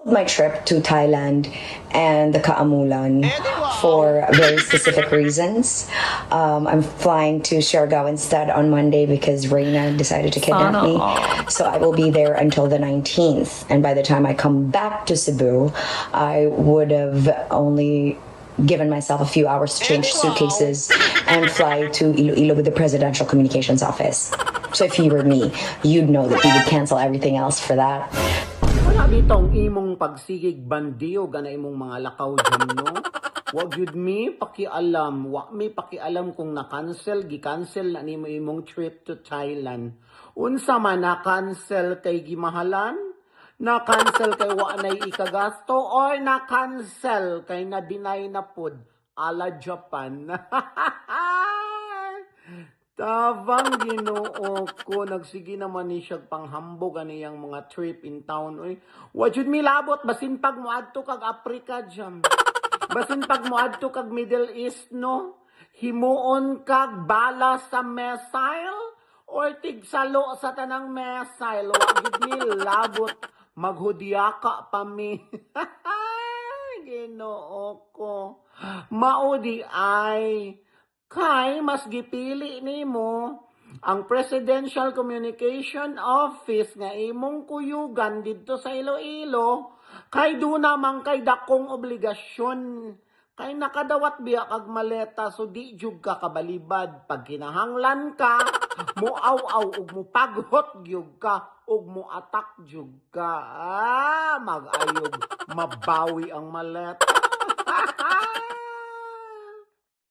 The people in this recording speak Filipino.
my trip to Thailand and the Kaamulan for very specific reasons. I'm flying to Siargao instead on Monday because Reina decided to kidnap me. So I will be there until the 19th. And by the time I come back to Cebu, I would have only given myself a few hours to change suitcases and fly to Iloilo with the Presidential Communications Office. So if you were me, you'd know that we would cancel everything else for that. Wala ditong imong pagsigig bandiyo gana imong mga lakaw dyan, no? Wag yun pakialam. Wa mi pakialam kung na-cancel, gi-cancel na nimo imong trip to Thailand. Unsa man na-cancel kay gimahalan? Na-cancel kay wa nay ikagasto or na-cancel kay na-deny na pod ala Japan. Tabang Ginoo ko, nagsige naman ni siya panghambog aniyang mga trip in town. Oy, what should mi labot basin pag moadto kag Africa jam. Basin pag moadto kag Middle East, no? Himuon kag bala sa missile or tigsalo sa tanang missile. Wa gid mi labot, maghudyaka pa mi. Ginoo ko. Maudi ay kay mas gipili nimo ang Presidential Communication Office nga imong kuyugan didto sa Iloilo kay do namang kay dakong obligasyon kay nakadawat biya kag maleta so di jud ka kabalibad pag kinahanglan ka muaw-aw ug mupaghot gyud ka ug muatak jud ka mag-ayog mabawi ang maleta.